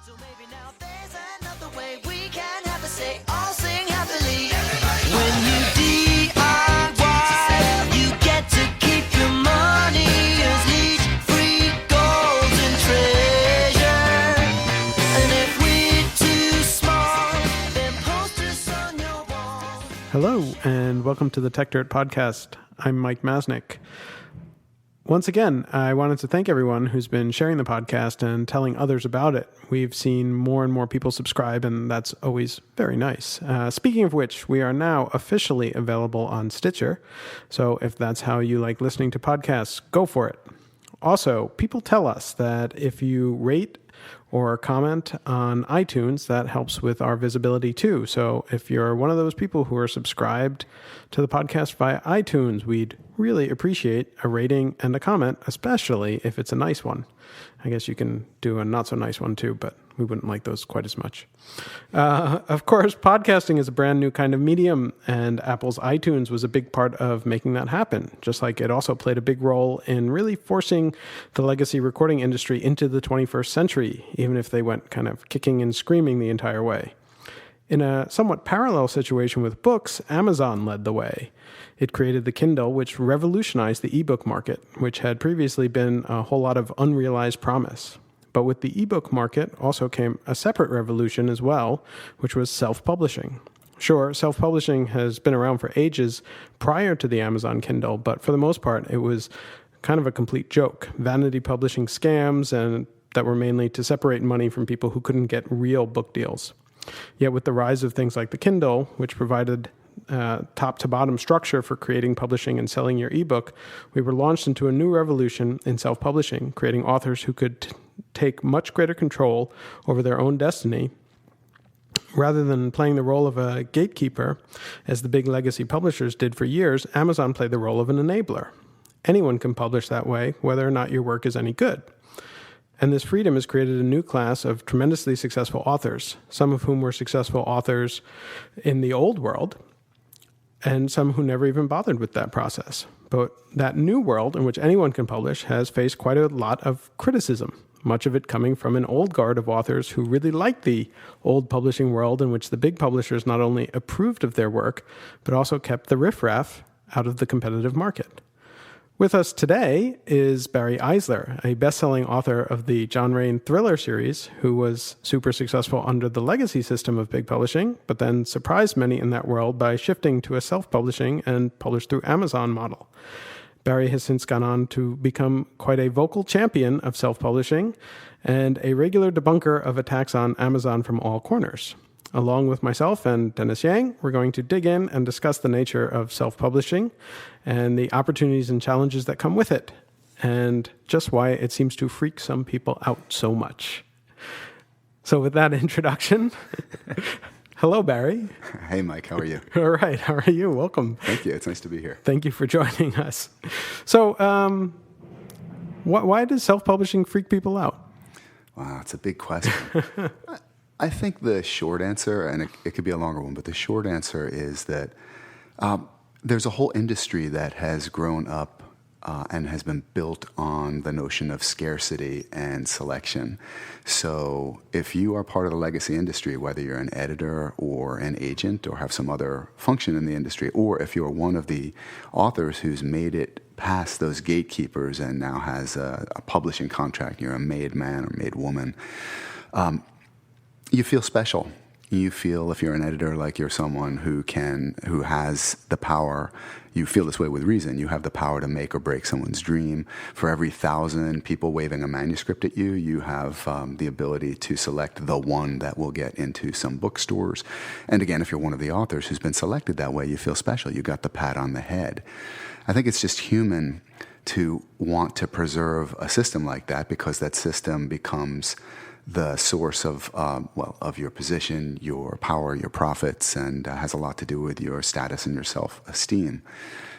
So maybe now there's another way we can have a say, all sing happily. When you DIY, you get to keep your money as leech free gold and treasure. And if we're too small, then post us on your wall. Hello, and welcome to the Tech Dirt Podcast. I'm Mike Masnick. Once again, I wanted to thank everyone who's been sharing the podcast and telling others about it. We've seen more and more people subscribe, and that's always very nice. Speaking of which, we are now officially available on Stitcher. So if that's how you like listening to podcasts, go for it. Also, people tell us that if you rate or comment on iTunes, that helps with our visibility too. So if you're one of those people who are subscribed to the podcast via iTunes, we'd really appreciate a rating and a comment, especially if it's a nice one. I guess you can do a not so nice one too, but we wouldn't like those quite as much. Of course, podcasting is a brand new kind of medium, and Apple's iTunes was a big part of making that happen, just like it also played a big role in really forcing the legacy recording industry into the 21st century, even if they went kind of kicking and screaming the entire way. In a somewhat parallel situation with books, Amazon led the way. It created the Kindle, which revolutionized the ebook market, which had previously been a whole lot of unrealized promise. But with the ebook market also came a separate revolution as well, which was self-publishing. Sure, self-publishing has been around for ages prior to the Amazon Kindle, but for the most part, it was kind of a complete joke. Vanity publishing scams, and that were mainly to separate money from people who couldn't get real book deals. Yet with the rise of things like the Kindle, which provided top-to-bottom structure for creating, publishing, and selling your ebook, we were launched into a new revolution in self-publishing, creating authors who could take much greater control over their own destiny. Rather than playing the role of a gatekeeper, as the big legacy publishers did for years, Amazon played the role of an enabler. Anyone can publish that way, whether or not your work is any good. And this freedom has created a new class of tremendously successful authors, some of whom were successful authors in the old world, and some who never even bothered with that process. But that new world in which anyone can publish has faced quite a lot of criticism, much of it coming from an old guard of authors who really liked the old publishing world in which the big publishers not only approved of their work, but also kept the riffraff out of the competitive market. With us today is Barry Eisler, a best-selling author of the John Rain thriller series, who was super successful under the legacy system of big publishing, but then surprised many in that world by shifting to a self-publishing and published through Amazon model. Barry has since gone on to become quite a vocal champion of self-publishing and a regular debunker of attacks on Amazon from all corners. Along with myself and Dennis Yang, we're going to dig in and discuss the nature of self-publishing and the opportunities and challenges that come with it, and just why it seems to freak some people out so much. So with that introduction, hello, Barry. Hey, Mike. How are you? All right. How are you? Welcome. Thank you. It's nice to be here. Thank you for joining us. So why does self-publishing freak people out? Wow, it's a big question. I think the short answer, and it could be a longer one, but the short answer is that there's a whole industry that has grown up and has been built on the notion of scarcity and selection. So if you are part of the legacy industry, whether you're an editor or an agent or have some other function in the industry, or if you're one of the authors who's made it past those gatekeepers and now has a publishing contract, you're a made man or made woman, you feel special. You feel, if you're an editor, like you're someone who has the power. You feel this way with reason. You have the power to make or break someone's dream. For every 1,000 people waving a manuscript at you, you have the ability to select the one that will get into some bookstores. And again, if you're one of the authors who's been selected that way, you feel special. You got the pat on the head. I think it's just human to want to preserve a system like that, because that system becomes the source of your position, your power, your profits, and has a lot to do with your status and your self-esteem.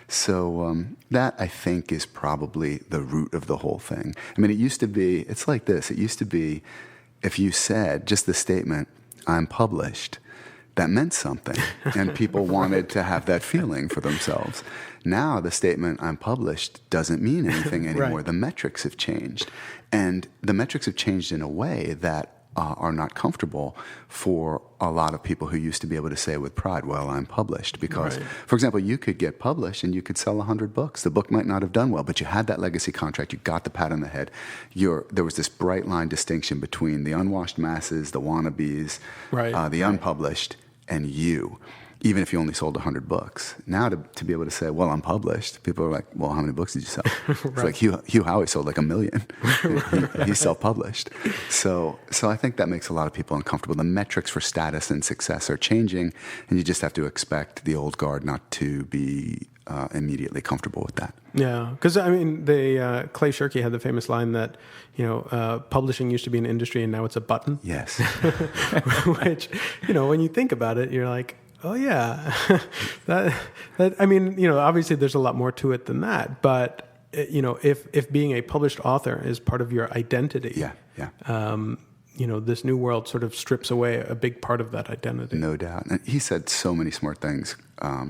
So that, I think, is probably the root of the whole thing. I mean, it's like this. It used to be, if you said just the statement, "I'm published," that meant something, and people wanted to have that feeling for themselves. Now the statement, "I'm published," doesn't mean anything anymore. Right. The metrics have changed. And the metrics have changed in a way that are not comfortable for a lot of people who used to be able to say with pride, well, I'm published. Because, for example, you could get published and you could sell 100 books. The book might not have done well, but you had that legacy contract. You got the pat on the head. There was this bright line distinction between the unwashed masses, the wannabes, the unpublished, and you. Even if you only sold 100 books. Now to be able to say, well, I'm published, people are like, well, how many books did you sell? It's like Hugh Howey sold like 1 million. He's self-published. So I think that makes a lot of people uncomfortable. The metrics for status and success are changing, and you just have to expect the old guard not to be immediately comfortable with that. Yeah, because I mean, Clay Shirky had the famous line that, publishing used to be an industry and now it's a button. Yes. Which, when you think about it, you're like, oh yeah, that I mean, obviously there's a lot more to it than that. But if being a published author is part of your identity, this new world sort of strips away a big part of that identity. No doubt. And he said so many smart things.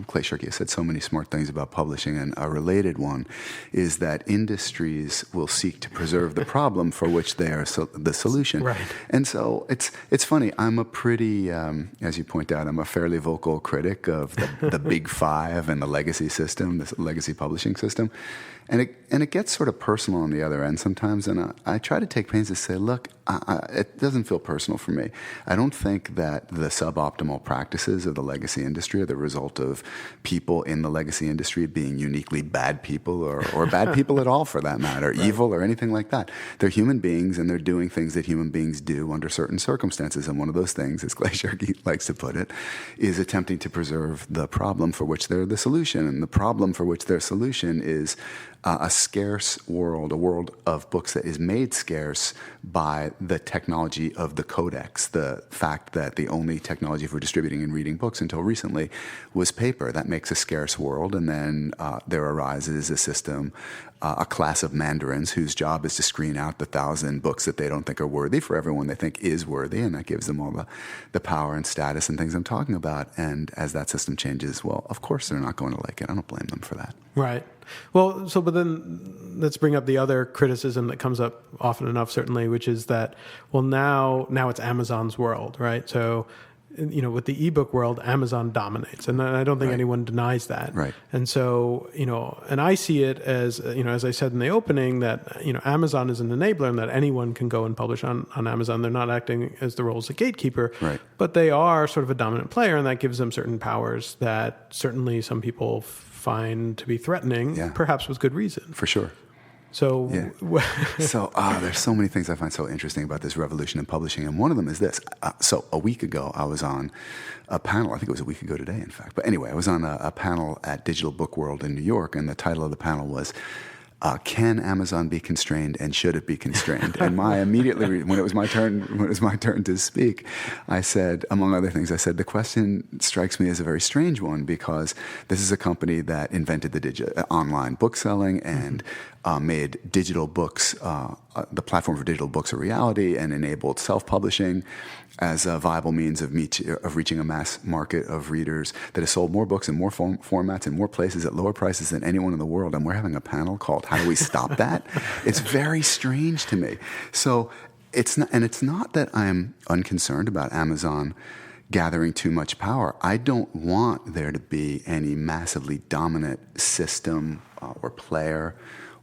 Clay Shirky said so many smart things about publishing, and a related one is that industries will seek to preserve the problem for which they are the solution. Right. And so it's funny. I'm a pretty, as you point out, I'm a fairly vocal critic of the big five and the legacy system, the legacy publishing system. And it gets sort of personal on the other end sometimes, and I try to take pains to say, look, it doesn't feel personal for me. I don't think that the suboptimal practices of the legacy industry are the result of people in the legacy industry being uniquely bad people or bad people at all, for that matter, evil or anything like that. They're human beings, and they're doing things that human beings do under certain circumstances. And one of those things, as Clay Shirky likes to put it, is attempting to preserve the problem for which they're the solution. And the problem for which their solution is a scarce world, a world of books that is made scarce by the technology of the codex, the fact that the only technology for distributing and reading books until recently was paper. That makes a scarce world, and then there arises a system, a class of mandarins whose job is to screen out the 1,000 books that they don't think are worthy for everyone they think is worthy, and that gives them all the power and status and things I'm talking about. And as that system changes, well, of course they're not going to like it. I don't blame them for that. Right. Well, but then let's bring up the other criticism that comes up often enough, certainly, which is that, well, now it's Amazon's world, right? So, with the ebook world, Amazon dominates, and I don't think anyone denies that. Right. And so, and I see it as, as I said in the opening, that, Amazon is an enabler and that anyone can go and publish on Amazon. They're not acting as the role as a gatekeeper, but they are sort of a dominant player, and that gives them certain powers that certainly some people find to be threatening, perhaps with good reason. For sure. So, there's so many things I find so interesting about this revolution in publishing, and one of them is this. So a week ago, I was on a panel. I think it was a week ago today, in fact. But anyway, I was on a panel at Digital Book World in New York, and the title of the panel was "Can Amazon be constrained, and should it be constrained?" And when it was my turn to speak, I said, among other things, the question strikes me as a very strange one, because this is a company that invented the online book selling and made digital books, the platform for digital books, a reality, and enabled self-publishing as a viable means of reaching a mass market of readers that has sold more books in more formats in more places at lower prices than anyone in the world. And we're having a panel called "How do we stop that?" It's very strange to me. So it's not that I'm unconcerned about Amazon gathering too much power. I don't want there to be any massively dominant system or player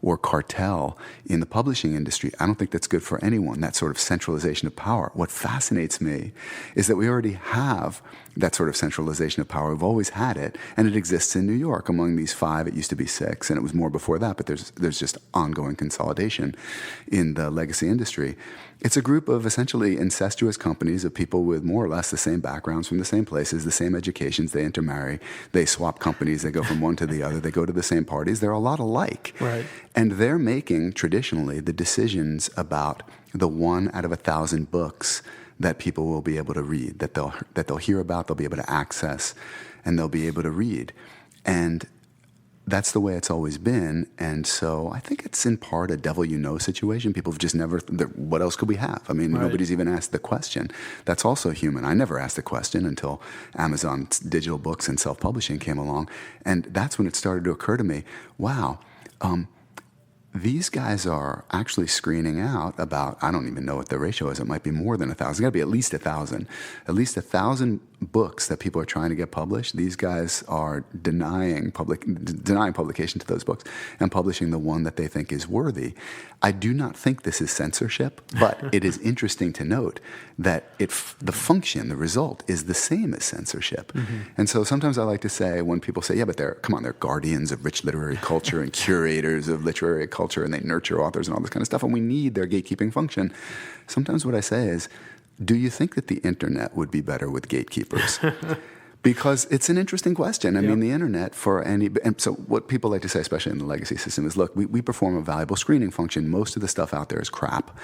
or cartel in the publishing industry. I don't think that's good for anyone, that sort of centralization of power. What fascinates me is that we already have that sort of centralization of power. We've always had it, and it exists in New York. Among these 5, it used to be 6, and it was more before that, but there's just ongoing consolidation in the legacy industry. It's a group of essentially incestuous companies of people with more or less the same backgrounds, from the same places, the same educations. They intermarry, they swap companies, they go from one to the other, they go to the same parties. They're a lot alike. Right. And they're making, traditionally, the decisions about the 1 out of 1,000 books that people will be able to read, that they'll hear about, they'll be able to access, and they'll be able to read. And that's the way it's always been. And so I think it's in part a devil you know situation. People have just never, what else could we have? I mean, nobody's even asked the question. That's also human. I never asked the question until Amazon's digital books and self-publishing came along. And that's when it started to occur to me, wow, these guys are actually screening out about, I don't even know what the ratio is. It might be more than 1,000. It's got to be at least 1,000. At least 1,000 books that people are trying to get published. These guys are denying publication to those books and publishing the one that they think is worthy. I do not think this is censorship, but it is interesting to note that the function, the result, is the same as censorship. Mm-hmm. And so sometimes I like to say, when people say, yeah, but they're guardians of rich literary culture and curators of literary culture, and they nurture authors and all this kind of stuff, and we need their gatekeeping function. Sometimes what I say is, do you think that the internet would be better with gatekeepers? Because it's an interesting question. I mean, the internet and so what people like to say, especially in the legacy system, is, look, we perform a valuable screening function. Most of the stuff out there is crap.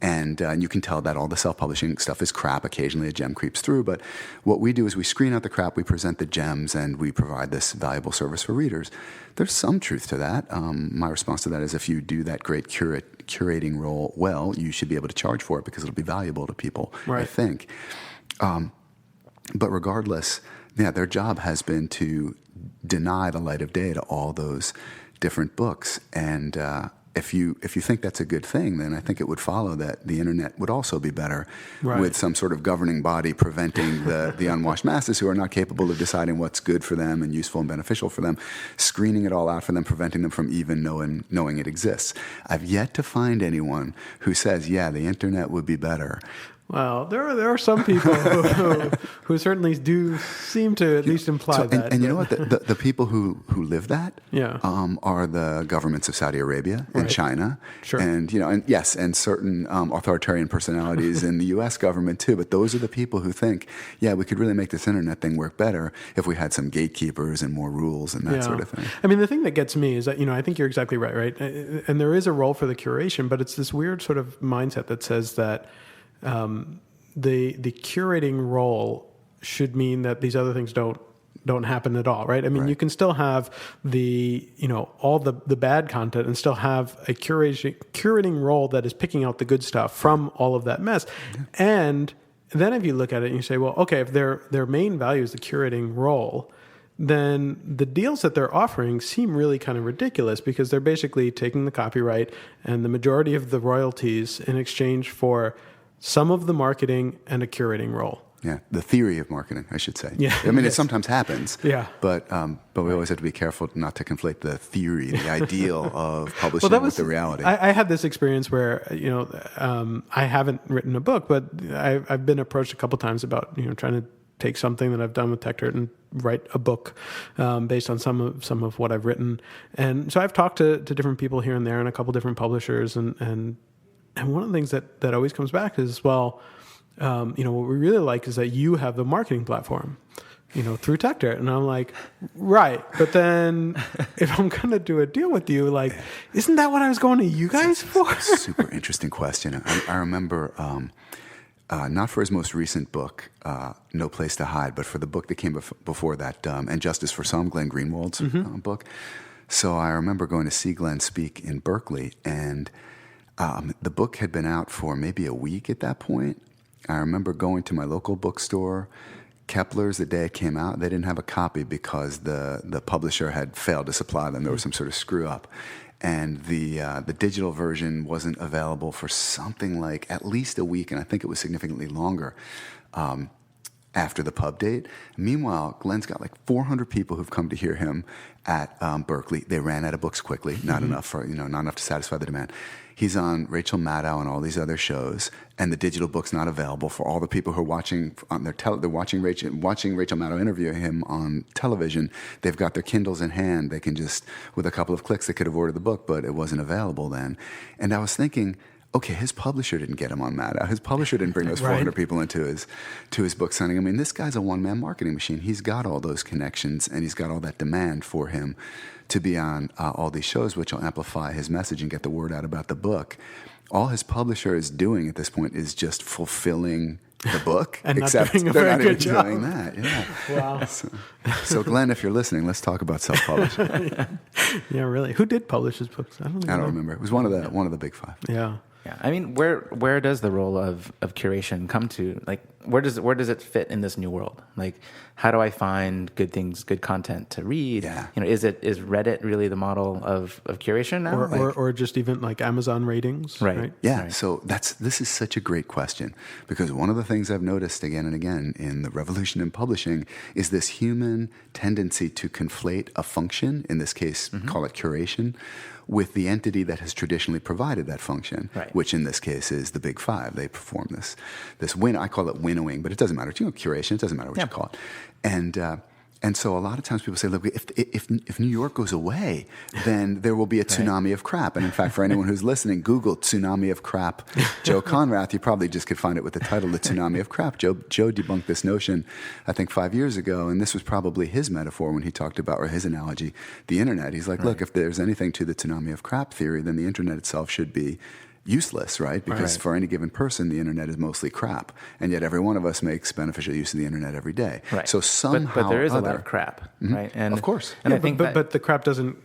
And you can tell that all the self-publishing stuff is crap. Occasionally a gem creeps through. But what we do is we screen out the crap, we present the gems, and we provide this valuable service for readers. There's some truth to that. My response to that is, if you do that great curating role well, you should be able to charge for it because it'll be valuable to people, right. I think. But regardless, their job has been to deny the light of day to all those different books. And if you think that's a good thing, then I think it would follow that the internet would also be better, right, with some sort of governing body preventing the unwashed masses who are not capable of deciding what's good for them and useful and beneficial for them, screening it all out for them, preventing them from even knowing it exists. I've yet to find anyone who says, yeah, the internet would be better. Well, there are some people who certainly do seem to at least imply that. And you know what? The people who live that are the governments of Saudi Arabia and China, sure, and certain authoritarian personalities in the U.S. government too. But those are the people who think, yeah, we could really make this internet thing work better if we had some gatekeepers and more rules and that sort of thing. I mean, the thing that gets me is that, I think you're exactly right? And there is a role for the curation, but it's this weird sort of mindset that says that the curating role should mean that these other things don't happen at all, right? I mean, you can still have all the bad content and still have a curating role that is picking out the good stuff from all of that mess. Yeah. And then if you look at it and you say, well, okay, if their main value is the curating role, then the deals that they're offering seem really kind of ridiculous, because they're basically taking the copyright and the majority of the royalties in exchange for some of the marketing and a curating role. Yeah, the theory of marketing, I should say. Yeah, I mean, it sometimes happens. Yeah, but we always have to be careful not to conflate the theory, the ideal of publishing with the reality. I had this experience where I haven't written a book, but I've been approached a couple times about trying to take something that I've done with TechDirt and write a book based on some of what I've written. And so I've talked to different people here and there and a couple different publishers, and one of the things that always comes back is, well, what we really like is that you have the marketing platform, through TechDirt. And I'm like, right. But then if I'm going to do a deal with you, like, isn't that what I was going to you guys for? Super interesting question. I remember, not for his most recent book, No Place to Hide, but for the book that came before that, And Justice for Some, Glenn Greenwald's book. So I remember going to see Glenn speak in Berkeley, and the book had been out for maybe a week at that point. I remember going to my local bookstore, Kepler's, the day it came out. They didn't have a copy because the publisher had failed to supply them. There was some sort of screw up. And the digital version wasn't available for something like at least a week, and I think it was significantly longer after the pub date. Meanwhile, Glenn's got like 400 people who've come to hear him at Berkeley. They ran out of books quickly, not enough to satisfy the demand. He's on Rachel Maddow and all these other shows, and the digital book's not available for all the people who are watching on they're watching Rachel Maddow interview him on television. They've got their Kindles in hand. They can just, with a couple of clicks, they could have ordered the book, but it wasn't available then. And I was thinking, okay, his publisher didn't get him on Maddow. His publisher didn't bring those 400 people into his book signing. I mean, this guy's a one-man marketing machine. He's got all those connections, and he's got all that demand for him to be on all these shows, which will amplify his message and get the word out about the book. All his publisher is doing at this point is just fulfilling the book, and except not doing a they're very not good even job. doing that. Yeah. Wow. So Glenn, if you're listening, let's talk about self-publishing. Yeah, really. Who did publish his books? I don't remember. It was one of the big five. Yeah. Yeah, I mean, where does the role of curation come to? Like, where does it fit in this new world? Like, how do I find good things, good content to read? Yeah. Is Reddit really the model of curation now? Or just even like Amazon ratings, right? Yeah, Right. so this is such a great question, because one of the things I've noticed again and again in the revolution in publishing is this human tendency to conflate a function, in this case, call it curation, with the entity that has traditionally provided that function, Right. which in this case is the Big Five. They perform this win. I call it winnowing, but it doesn't matter. Curation. It doesn't matter what you call it. And so a lot of times people say, look, if New York goes away, then there will be a tsunami of crap. And in fact, for anyone who's listening, Google "tsunami of crap" Joe Conrath. You probably just could find it with the title "The Tsunami of Crap." Joe debunked this notion, I think, 5 years ago, and this was probably his metaphor when he talked about, or his analogy, the internet. He's like, look, if there's anything to the tsunami of crap theory, then the internet itself should be useless, right? Because for any given person, the internet is mostly crap, and yet every one of us makes beneficial use of the internet every day. Right. So somehow, but there is a lot of crap, right? And of course, and Yeah, I think but the crap doesn't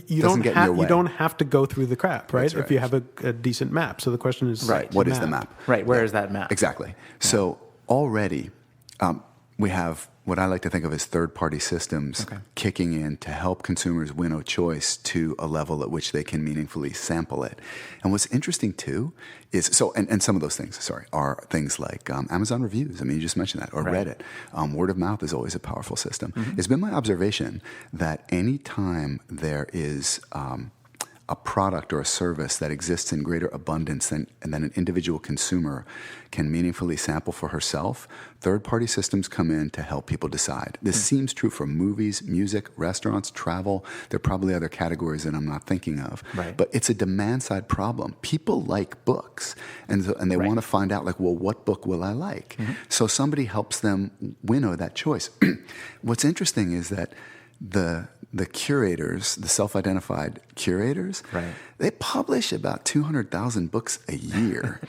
you Doesn't get in your way. you don't have to go through the crap, right? That's If you have a decent map. So the question is, what is the map? right, where is that map? Exactly. So already we have what I like to think of as third-party systems kicking in to help consumers winnow choice to a level at which they can meaningfully sample it. And what's interesting too is, and some of those things, are things like Amazon reviews. I mean, you just mentioned that, or Reddit. Word of mouth is always a powerful system. It's been my observation that any time there is a product or a service that exists in greater abundance than an individual consumer can meaningfully sample for herself, third-party systems come in to help people decide. This seems true for movies, music, restaurants, travel. There are probably other categories that I'm not thinking of. Right. But it's a demand-side problem. People like books, and they want to find out, like, well, what book will I like? So somebody helps them winnow that choice. What's interesting is that the curators, the self-identified curators, they publish about 200,000 books a year.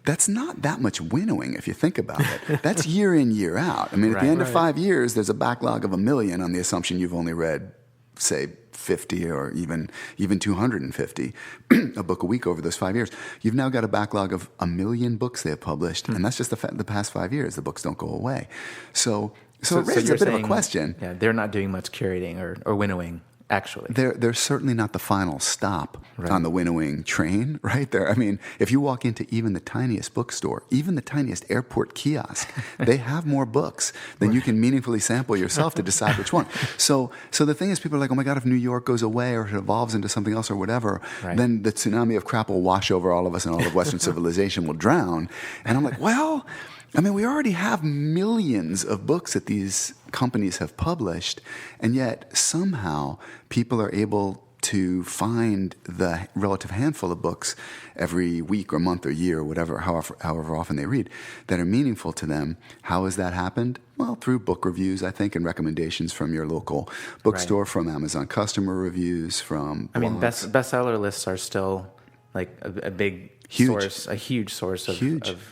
That's not that much winnowing if you think about it. That's year in, year out. I mean, at the end of 5 years, there's a backlog of 1 million on the assumption you've only read, say, 50 or even 250 a book a week over those 5 years. You've now got a backlog of 1 million books they have published, and that's just the past 5 years. The books don't go away. So it raises a bit of a question. Yeah, they're not doing much curating or winnowing, actually. They're certainly not the final stop on the winnowing train, right? I mean, if you walk into even the tiniest bookstore, even the tiniest airport kiosk, they have more books than you can meaningfully sample yourself to decide which one. So the thing is, people are like, oh my God, if New York goes away or it evolves into something else or whatever, then the tsunami of crap will wash over all of us and all of Western civilization will drown. And I'm like, well, I mean, we already have millions of books that these companies have published, and yet somehow people are able to find the relative handful of books every week or month or year or whatever, however often they read, that are meaningful to them. How has that happened? Well, through book reviews, I think, and recommendations from your local bookstore, from Amazon customer reviews, from blogs. I mean, bestseller lists are still like a big source, a huge source of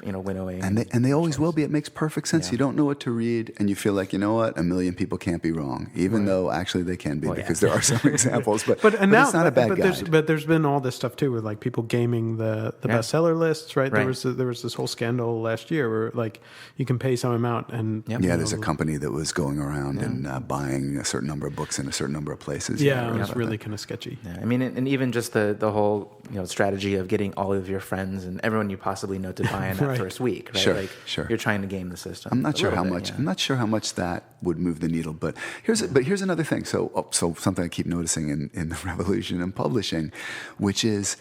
winnowing. And they always will be. It makes perfect sense. Yeah. You don't know what to read, and you feel like, you know what, 1 million people can't be wrong, even though actually they can be, because there are some examples. But it's not a bad guide. But there's been all this stuff too, with like people gaming the bestseller lists, right? There was this whole scandal last year where like you can pay some amount and there's a company that was going around and buying a certain number of books in a certain number of places. Yeah, it was really kind of sketchy. Yeah. I mean, and even just the whole strategy of getting all of your friends and everyone you possibly know to buy in that first week, right? Sure. You're trying to game the system. I'm not sure how much. I'm not sure how much that would move the needle. But here's another thing. So something I keep noticing in the revolution in publishing, which is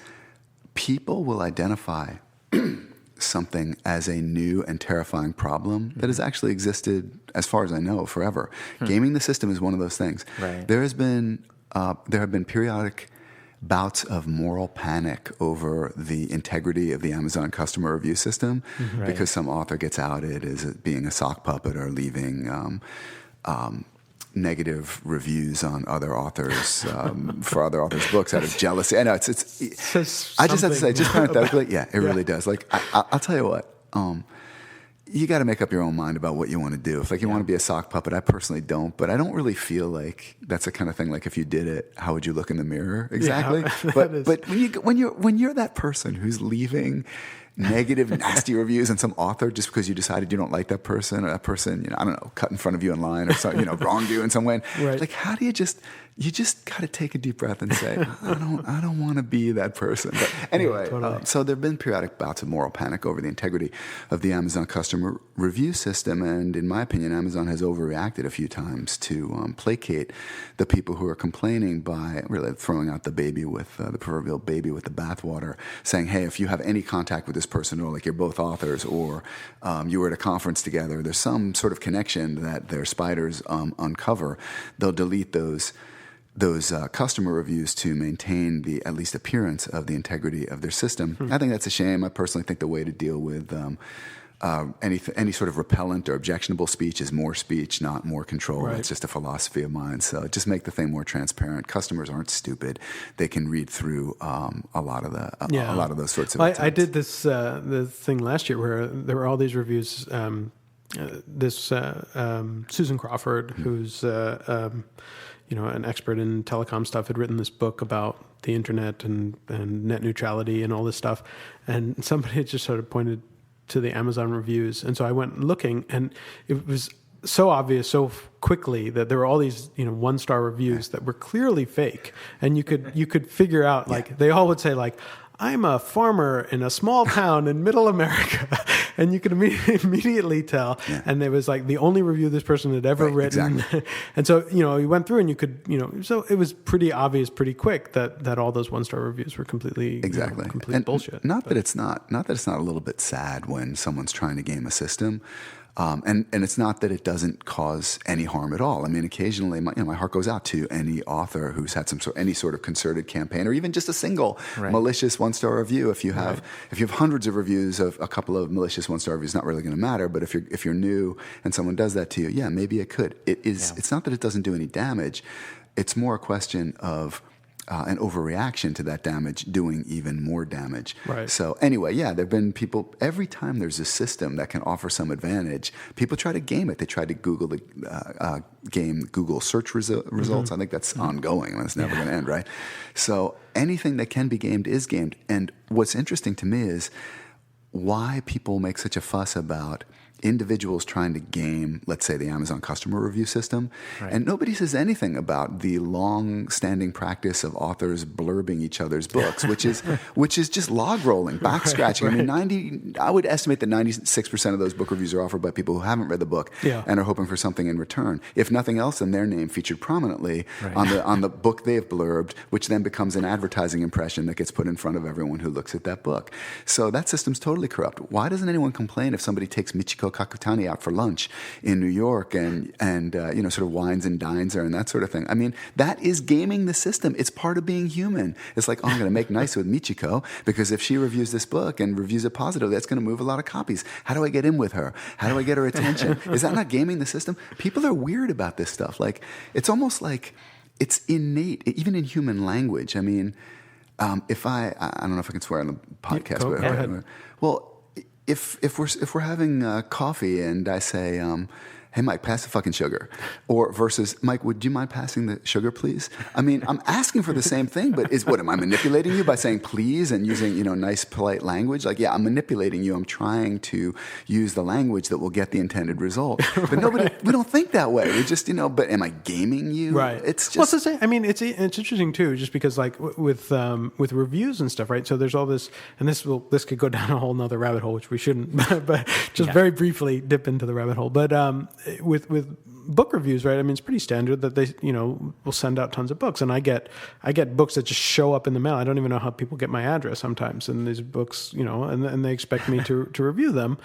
people will identify something as a new and terrifying problem that has actually existed, as far as I know, forever. Gaming the system is one of those things. Right. There have been periodic bouts of moral panic over the integrity of the Amazon customer review system because some author gets outed as being a sock puppet or leaving negative reviews on other authers for other authors' books out of jealousy. I know it's I just have to say, just parenthetically, it really does. Like I'll tell you what. You got to make up your own mind about what you want to do. If you want to be a sock puppet, I personally don't, but I don't really feel like that's the kind of thing. Like if you did it, how would you look in the mirror? Exactly. Yeah, but when you're that person who's leaving negative, nasty reviews on some author just because you decided you don't like that person, or that person, I don't know, cut in front of you in line or something, wronged you in some way. Right. Like, how do you just got to take a deep breath and say, I don't want to be that person. But anyway, totally. so there have been periodic bouts of moral panic over the integrity of the Amazon customer review system. And in my opinion, Amazon has overreacted a few times to placate the people who are complaining by really throwing out the baby with the proverbial baby with the bathwater, saying, hey, if you have any contact with this person, or like you're both authors, or you were at a conference together, there's some sort of connection that their spiders uncover, they'll delete those customer reviews to maintain the at least appearance of the integrity of their system. I think that's a shame. I personally think the way to deal with any sort of repellent or objectionable speech is more speech, not more control. Right. It's just a philosophy of mine. So just make the thing more transparent. Customers aren't stupid; they can read through a lot of those sorts of. I did this the thing last year where there were all these reviews. Susan Crawford, who's an expert in telecom stuff, had written this book about the internet and net neutrality and all this stuff. And somebody had just sort of pointed to the Amazon reviews. And so I went looking, and it was so obvious so quickly that there were all these 1-star reviews that were clearly fake. And you could figure out, like, they all would say, like, I'm a farmer in a small town in middle America. And you could immediately tell. Yeah. And it was like the only review this person had ever written. Exactly. And so, you went through and you could, so it was pretty obvious pretty quick that all those 1-star reviews were completely, complete bullshit. Not that it's not a little bit sad when someone's trying to game a system. And it's not that it doesn't cause any harm at all. I mean, occasionally, my heart goes out to any author who's had any sort of concerted campaign, or even just a single malicious 1-star review. If you have hundreds of reviews of a couple of malicious 1-star reviews, not really going to matter. But if you're new and someone does that to you, yeah, maybe it could. It's not that it doesn't do any damage. It's more a question of an overreaction to that damage doing even more damage. Right. So anyway, yeah, there have been people, every time there's a system that can offer some advantage, people try to game it. They try to game Google search results. Mm-hmm. I think that's ongoing. I mean, it's never going to end, right? So anything that can be gamed is gamed. And what's interesting to me is why people make such a fuss about individuals trying to game, let's say, the Amazon customer review system. Right. And nobody says anything about the long-standing practice of authors blurbing each other's books, which is just log rolling, back scratching. Right. I mean, I would estimate that 96% of those book reviews are offered by people who haven't read the book and are hoping for something in return. If nothing else, then their name featured prominently on the book they've blurbed, which then becomes an advertising impression that gets put in front of everyone who looks at that book. So that system's totally corrupt. Why doesn't anyone complain if somebody takes Michiko Kakutani out for lunch in New York and sort of wines and dines her and that sort of thing? I mean, that is gaming the system. It's part of being human. It's like, I'm going to make nice with Michiko because if she reviews this book and reviews it positively, that's going to move a lot of copies. How do I get in with her? How do I get her attention? Is that not gaming the system? People are weird about this stuff. Like, it's almost like it's innate, even in human language. I mean, if I don't know if I can swear on the podcast, Go ahead. Well, if we're having coffee and I say, hey, Mike, pass the fucking sugar. Or versus, Mike, would you mind passing the sugar, please? I mean, I'm asking for the same thing, but am I manipulating you by saying please and using, nice, polite language? Like, yeah, I'm manipulating you. I'm trying to use the language that will get the intended result. But we don't think that way. We just, but am I gaming you? Right. It's just... Well, it's the same. I mean, it's interesting, too, just because, like, with reviews and stuff, right? So there's all this, and this could go down a whole nother rabbit hole, which we shouldn't, but just very briefly dip into the rabbit hole. But with book reviews, right? I mean, it's pretty standard that they, will send out tons of books, and I get books that just show up in the mail. I don't even know how people get my address sometimes, and these books, and they expect me to review them,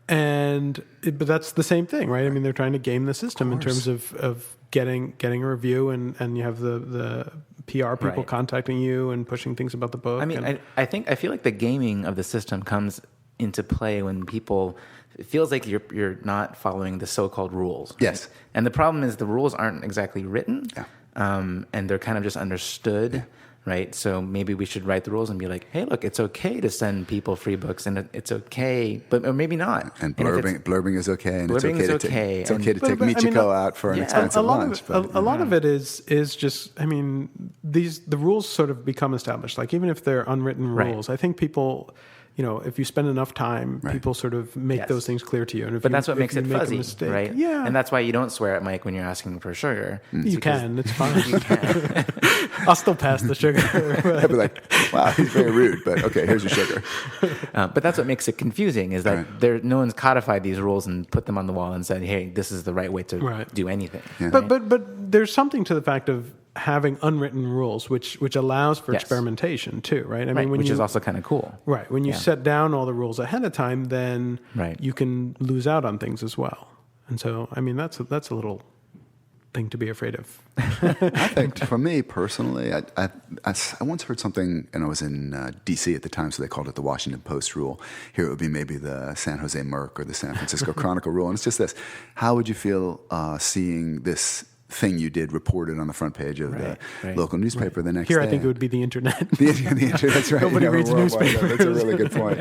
but that's the same thing, right? I mean, they're trying to game the system in terms of getting a review, and you have the PR people contacting you and pushing things about the book. I mean, I feel like the gaming of the system comes into play when people. It feels like you're not following the so-called rules. Right? Yes. And the problem is the rules aren't exactly written, and they're kind of just understood, right? So maybe we should write the rules and be like, hey, look, it's okay to send people free books, and it's okay, or maybe not. And blurbing is okay, and it's okay to take Michiko Michiko out for an expensive lunch. A lot of it is just, I mean, the rules sort of become established. Like, even if they're unwritten rules, I think people... if you spend enough time, people sort of make Yes. those things clear to you. And if But you, that's what if makes you it make a fuzzy, mistake, right? Yeah. And that's why you don't swear at Mike when you're asking for sugar. You can. It's fine. I'll still pass the sugar. I'd be like, wow, he's very rude, but okay, here's your sugar. But that's what makes it confusing is that no one's codified these rules and put them on the wall and said, hey, this is the right way to do anything. Yeah. But there's something to the fact of having unwritten rules, which allows for Yes. experimentation too, right? I Right, mean, which is also kind of cool. right when you set down all the rules ahead of time, then you can lose out on things as well. And so, I mean, that's a little thing to be afraid of. I think for me personally, I once heard something, and I was in D.C. at the time, so they called it the Washington Post rule. Here it would be maybe the San Jose Merc or the San Francisco Chronicle rule. And it's just this: how would you feel seeing this thing you did reported on the front page of the local newspaper the next Here, day? I think it would be the internet. The internet, that's right. Nobody reads newspapers. That's a really good point.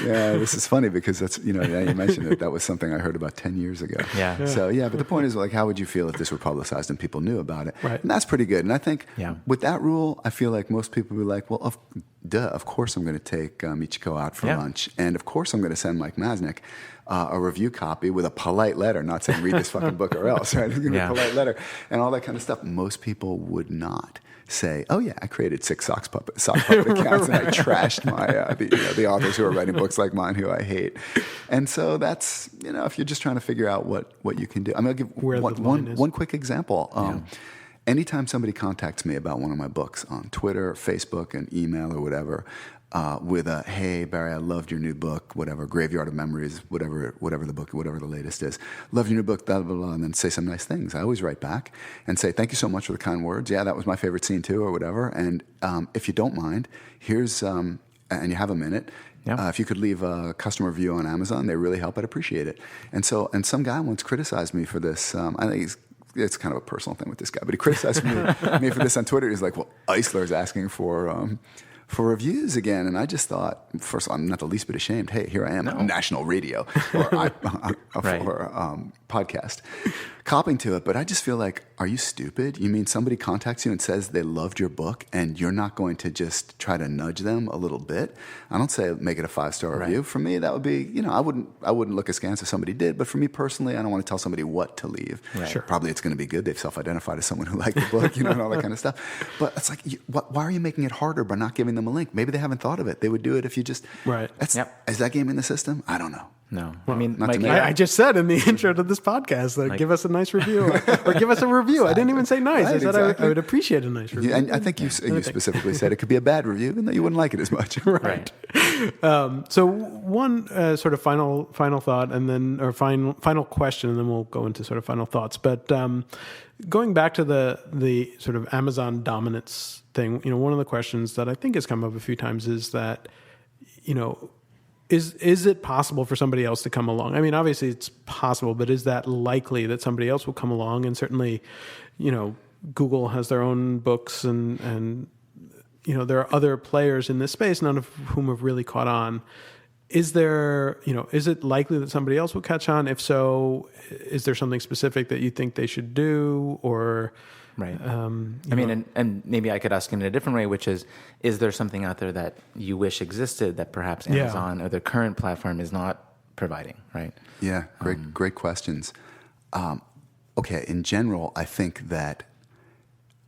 Yeah, this is funny because that's, now you mentioned it. That was something I heard about 10 years ago. Yeah. So, but the point is, like, how would you feel if this were publicized and people knew about it? Right. And that's pretty good. And I think with that rule, I feel like most people would be like, well, of course I'm going to take Michiko out for lunch. And of course I'm going to send Mike Masnick a review copy with a polite letter, not saying read this fucking book or else, right? A polite letter and all that kind of stuff. Most people would not say, oh yeah, I created 6 sock puppet accounts and I trashed my the authors who are writing books like mine who I hate. And so that's, if you're just trying to figure out what you can do. I'm going to give one quick example. Anytime somebody contacts me about one of my books on Twitter, Facebook, and email or whatever, with a, hey, Barry, I loved your new book, whatever, Graveyard of Memories, whatever the book, whatever the latest is. Loved your new book, blah, blah, blah, and then say some nice things. I always write back and say, thank you so much for the kind words. Yeah, that was my favorite scene too, or whatever. And if you don't mind, here's, and you have a minute, if you could leave a customer review on Amazon, they really help. I'd appreciate it. And some guy once criticized me for this. I think it's kind of a personal thing with this guy, but he criticized me for this on Twitter. He's like, well, Eisler's asking for reviews again. And I just thought, first of all, I'm not the least bit ashamed. Hey, here I am on national radio or podcast, copping to it. But I just feel like, are you stupid? You mean somebody contacts you and says they loved your book and you're not going to just try to nudge them a little bit? I don't say make it a 5-star review. For me, that would be, I wouldn't look askance if somebody did. But for me personally, I don't want to tell somebody what to leave. Right. Sure. Probably it's going to be good. They've self-identified as someone who liked the book, and all that kind of stuff. But it's like, why are you making it harder by not giving them a link? Maybe they haven't thought of it. They would do it if you just... Right. Is that game in the system? I don't know. No. Well, I mean, not Mike, to me. I just said in the intro to this podcast, give us a nice review or give us a review. I didn't even say nice. Right, I said exactly. I would appreciate a nice review. And I think you specifically said it could be a bad review and that you wouldn't like it as much. Right. So one sort of final thought, and then or final question, and then we'll go into sort of final thoughts. But going back to the sort of Amazon dominance thing, one of the questions that I think has come up a few times is that, is it possible for somebody else to come along? I mean, obviously it's possible, but is that likely that somebody else will come along? And certainly, Google has their own books and there are other players in this space, none of whom have really caught on. Is there, is it likely that somebody else will catch on? If so, is there something specific that you think they should do or... Right. And maybe I could ask in a different way, which is there something out there that you wish existed that perhaps Amazon or the current platform is not providing, right? Yeah, great questions. Okay, in general, I think that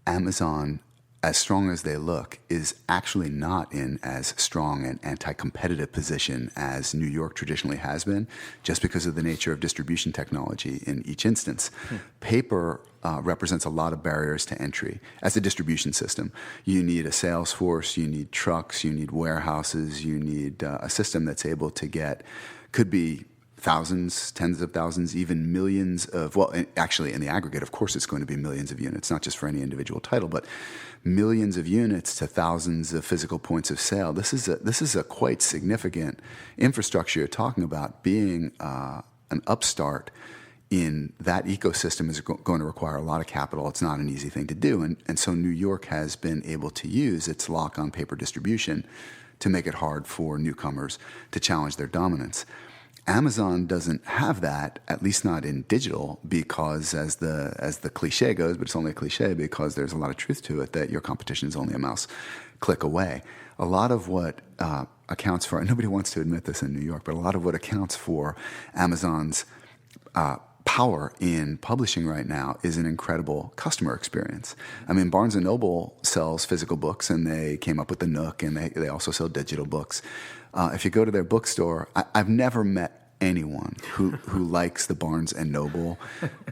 Amazon, as strong as they look, is actually not in as strong an anti-competitive position as New York traditionally has been, just because of the nature of distribution technology in each instance. Paper represents a lot of barriers to entry as a distribution system. You need a sales force, you need trucks, you need warehouses, you need a system that's able to get, could be thousands, tens of thousands, even millions of, well, actually in the aggregate, of course, it's going to be millions of units, not just for any individual title, but millions of units to thousands of physical points of sale. This is a quite significant infrastructure you're talking about. Being an upstart in that ecosystem is going to require a lot of capital. It's not an easy thing to do. And so New York has been able to use its lock on paper distribution to make it hard for newcomers to challenge their dominance. Amazon doesn't have that, at least not in digital, because as the cliche goes, but it's only a cliche because there's a lot of truth to it, that your competition is only a mouse click away. a lot of what accounts for, and nobody wants to admit this in New York, but a lot of what accounts for Amazon's power in publishing right now is an incredible customer experience. I mean, Barnes & Noble sells physical books, and they came up with the Nook, and they also sell digital books. If you go to their bookstore, I've never met anyone who likes the Barnes & Noble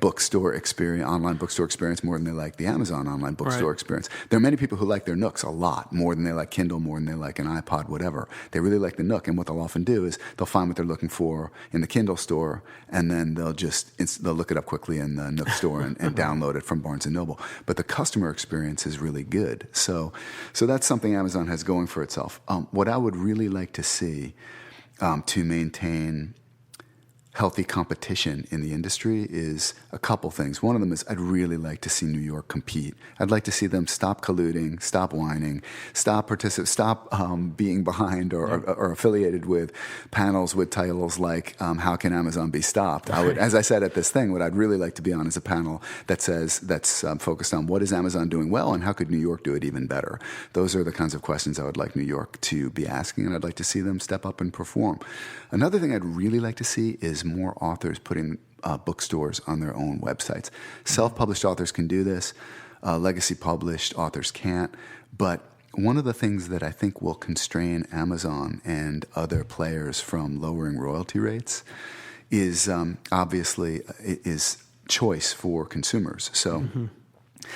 bookstore experience, online bookstore experience, more than they like the Amazon online bookstore experience. There are many people who like their Nooks a lot, more than they like Kindle, more than they like an iPod, whatever. They really like the Nook, and what they'll often do is they'll find what they're looking for in the Kindle store, and then they'll look it up quickly in the Nook store and download it from Barnes & Noble. But the customer experience is really good. So that's something Amazon has going for itself. What I would really like to see to maintain healthy competition in the industry is a couple things. One of them is I'd really like to see New York compete. I'd like to see them stop colluding, stop whining, stop being behind or affiliated with panels with titles like "How can Amazon be stopped?" As I said at this thing, what I'd really like to be on is a panel that's focused on what is Amazon doing well and how could New York do it even better. Those are the kinds of questions I would like New York to be asking, and I'd like to see them step up and perform. Another thing I'd really like to see is more authors putting bookstores on their own websites. Self-published authors can do this. Legacy published authors can't. But one of the things that I think will constrain Amazon and other players from lowering royalty rates is obviously is choice for consumers. So.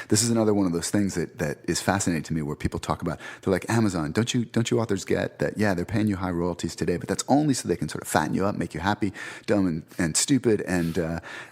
This is another one of those things that is fascinating to me, where people talk about, they're like, Amazon, don't you authors get that, yeah, they're paying you high royalties today, but that's only so they can sort of fatten you up, make you happy, dumb and stupid, and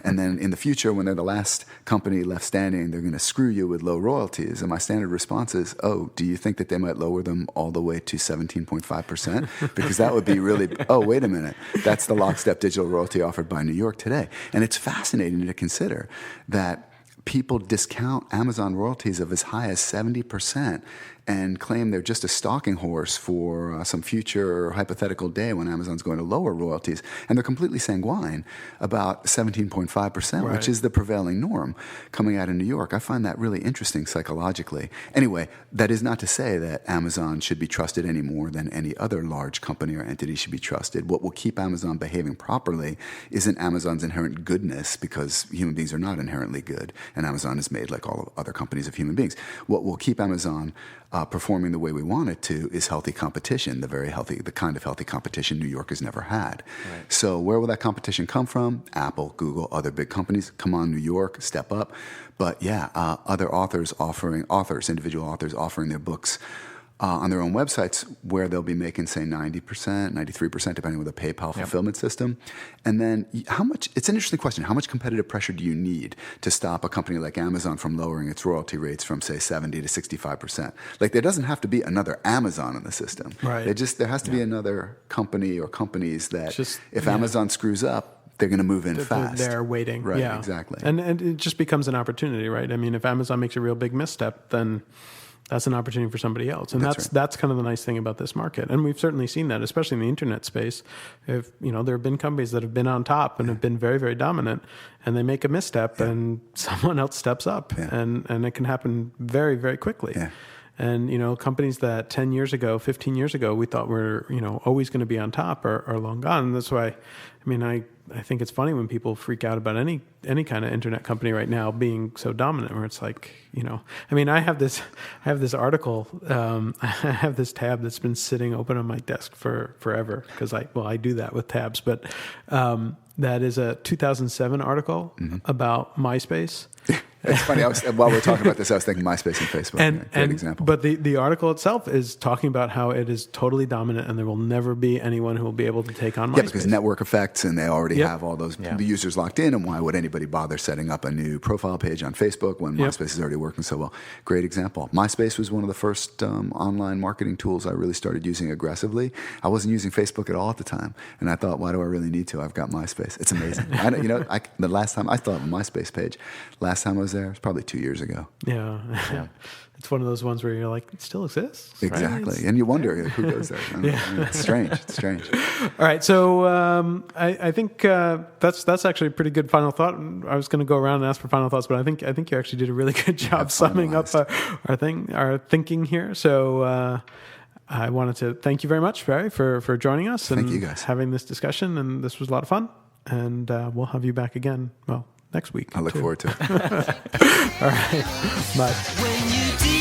then in the future, when they're the last company left standing, they're going to screw you with low royalties. And my standard response is, oh, do you think that they might lower them all the way to 17.5%? Because that would be really, oh, wait a minute, that's the lockstep digital royalty offered by New York today. And it's fascinating to consider that people discount Amazon royalties of as high as 70% and claim they're just a stalking horse for some future hypothetical day when Amazon's going to lower royalties. And they're completely sanguine about 17.5%, which is the prevailing norm coming out of New York. I find that really interesting psychologically. Anyway, that is not to say that Amazon should be trusted any more than any other large company or entity should be trusted. What will keep Amazon behaving properly isn't Amazon's inherent goodness, because human beings are not inherently good, and Amazon is made, like all other companies, of human beings. What will keep Amazon performing the way we want it to is healthy competition, the kind of healthy competition New York has never had. Right. So where will that competition come from? Apple, Google, other big companies. Come on, New York, step up. But yeah, other individual authors offering their books on their own websites, where they'll be making, say, 90%, 93%, depending on the PayPal fulfillment system. And then it's an interesting question. How much competitive pressure do you need to stop a company like Amazon from lowering its royalty rates from, say, 70 to 65%? Like, there doesn't have to be another Amazon in the system. Right. There has to be another company or companies that if Amazon screws up, they're going to move in fast. They're waiting. Right, exactly. And it just becomes an opportunity, right? I mean, if Amazon makes a real big misstep, then that's an opportunity for somebody else. And that's kind of the nice thing about this market. And we've certainly seen that, especially in the internet space. There have been companies that have been on top and have been very, very dominant, and they make a misstep and someone else steps up, and it can happen very, very quickly. Yeah. And, companies that 10 years ago, 15 years ago, we thought were, always going to be on top are long gone. And that's why, I think it's funny when people freak out about any kind of internet company right now being so dominant, where it's like, I have this article, I have this tab that's been sitting open on my desk for forever, because I do that with tabs, but that is a 2007 article about MySpace. It's funny. While we're talking about this, I was thinking MySpace and Facebook. Great example. But the article itself is talking about how it is totally dominant, and there will never be anyone who will be able to take on MySpace. Yeah, because network effects, and they already have all those the users locked in. And why would anybody bother setting up a new profile page on Facebook when MySpace is already working so well? Great example. MySpace was one of the first online marketing tools I really started using aggressively. I wasn't using Facebook at all at the time, and I thought, why do I really need to? I've got MySpace. It's amazing. The last time I still have a MySpace page. Last time I was there, it was probably 2 years ago. Yeah. It's one of those ones where you're like, it still exists. Exactly. Right? And you wonder who goes there. It's strange. All right. So I think that's actually a pretty good final thought. I was going to go around and ask for final thoughts, but I think you actually did a really good job summing up our thinking here. So I wanted to thank you very much, Barry, for joining us and Thank you guys. having this discussion. And this was a lot of fun. And we'll have you back again, well, next week. I look too. forward to it. All right. Bye. When you